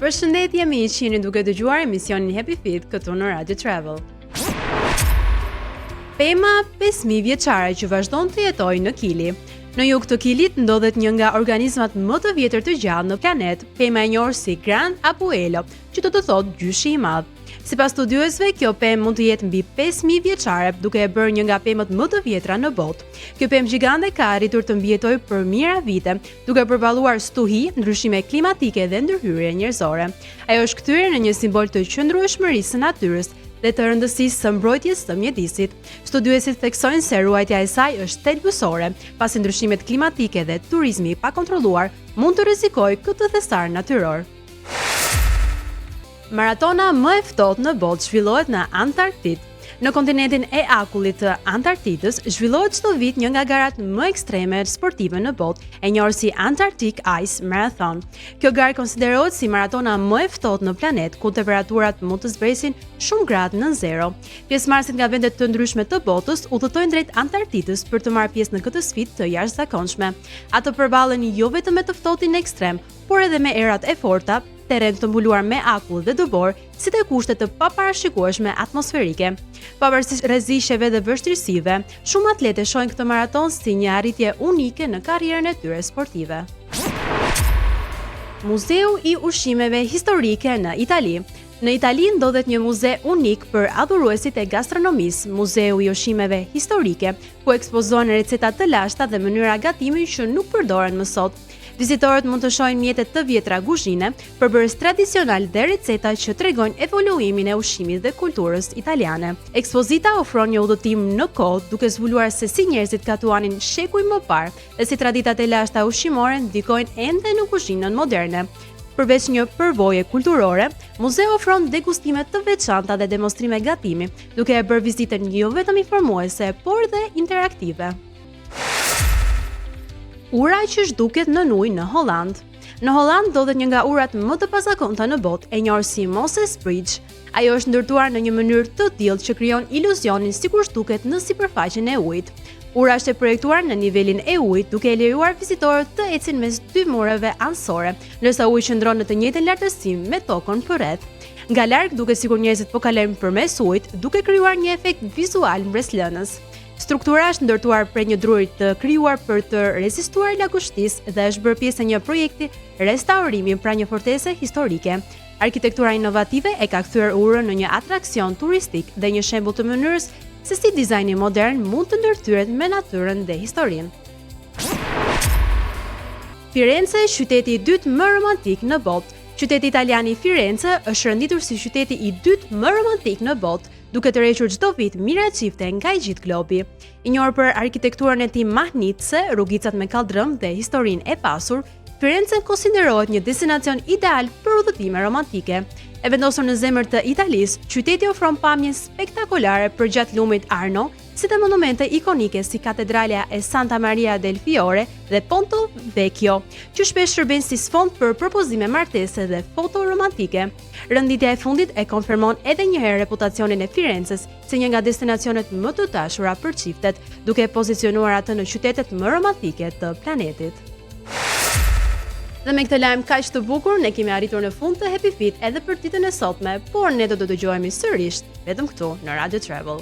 Përshëndetje miq, jeni duke dëgjuar emisionin Happy Fit këtu në Radio Travel. Pema 5000 vjeçare që vazhdon të jetojë në Kili. Në jug të Kilit ndodhet një nga organizmat më të vjetër të gjallë në planet, pema e njohur si Gran Abuelo, që do të thotë gjyshi i madh. Sipas studiuesve, kjo pemë mund të jetë mbi 5000 vjeçare, duke e bërë një nga pemët më të vjetra në botë. Kjo pemë gjigande ka arritur të mbijetojë për mijëra vite, duke përballuar stuhi, ndryshime klimatike dhe ndërhyrje njerëzore. Ajo është kthyer në një simbol të qëndrueshmërisë së natyrës dhe të rëndësisë së mbrojtjes së mjedisit. Studiuesit theksojnë se ruajtja e saj është thelbësore, pasi ndryshimet klimatike dhe turizmi i pakontrolluar mund të rrezikojë këtë thesar natyror. Maratona më e ftohtë në botë zhvillohet në Antarktik. Në kontinentin e akullit të Antarktidës zhvillohet çdo vit një nga garat më ekstreme sportive në botë, e njohur si Antarctic Ice Marathon. Kjo garë konsiderohet si maratona më e ftohtë në planet, ku temperaturat mund të zbresin shumë gradë nën zero. Pjesëmarrësit nga vende të ndryshme të botës udhëtojnë drejt Antarktidës për të marrë pjesë në këtë sfidë të jashtëzakonshme. Ato përballen jo vetëm me të ftohtin ekstrem, por edhe me erat e forta, terren të mbuluar me akull dhe dëbor, si dhe kushte të paparashikueshme atmosferike. Pavarësisht rreziksheve dhe vështirësive, shumë atlete shohin këtë maraton si një arritje unike në karrierën e tyre sportive. Muzeu i ushqimeve historike në Itali. Në Itali ndodhet një muze unik për adhuruesit e gastronomisë, Muzeu i ushqimeve historike, ku ekspozohen receta të lashta dhe mënyra gatimi që nuk përdoren më sot. Vizitorët mund të shohin mjetet të vjetra kuzhine, përbërës tradicional dhe receta që tregojnë evoluimin e ushqimit dhe kulturës italiane. Ekspozita ofron një udhëtim në kohë, duke zbuluar se si njerëzit gatuanin shekuj më parë dhe si traditat e lashta ushqimore ndikojnë ende në kuzhinën moderne. Përveç një përvoje kulturore, muzeu ofron degustime të veçanta dhe demonstrime gatimi, duke e bërë vizitën jo vetëm informuese, por dhe interaktive. Ura që zhduket nën ujë në Holland. Në Holland ndodhet një nga urat më të pazakonta në botë, e njohur si Moses Bridge. Ajo është ndërtuar në një mënyrë të tillë që krijon iluzionin sikur zhduket në sipërfaqen e ujit. Ura është e projektuar në nivelin e ujit, duke e lejuar vizitorët të ecin mes dy mureve anësore, ndërsa uji qëndron në të njëjtën lartësi me tokën përreth. Nga larg duket sikur njerëzit po kalojnë përmes ujit, duke krijuar një efekt vizual mbreslënës. Struktura është ndërtuar prej një druri të krijuar për të rezistuar lagështisë dhe është bërë pjesë e një projekti restaurimi pra një fortese historike. Arkitektura inovative e ka kthyer urën në një atraksion turistik dhe një shembull të mënyrës se si dizajni modern mund të ndërthyret me natyrën dhe historinë. Firenze, qyteti i dytë më romantik në botë. Qyteti italian i Firenze është renditur si qyteti i dytë më romantik në botë, duke të rrequr çdo vit mijëra çifte nga i gjithë globi. I njohur për arkitekturën e tij mahnitse, rrugicat me kaldrëm dhe historinë e pasur, Firenze konsiderohet një destinacion ideal për udhëtime romantike. E vendosur në zemër të Italisë, qyteti ofron pamje spektakolare përgjatë lumit Arno, si dhe monumente ikonike si Katedralja e Santa Maria del Fiore dhe Ponto Vecchio, që shpesh shërbejnë si sfond për propozime martese dhe foto romantike. Rënditja e fundit e konfirmon edhe një herë reputacionin e Firenzes si një nga destinacionet më të dashura për çiftet, duke pozicionuar atë në qytetet më romantike të planetit. Dhe me këtë lajm kaq të bukur, ne kemi arritur në fund të Happy Fit edhe për ditën e sotme, por ne do të dëgjohemi sërish vetëm këtu në Radio Travel.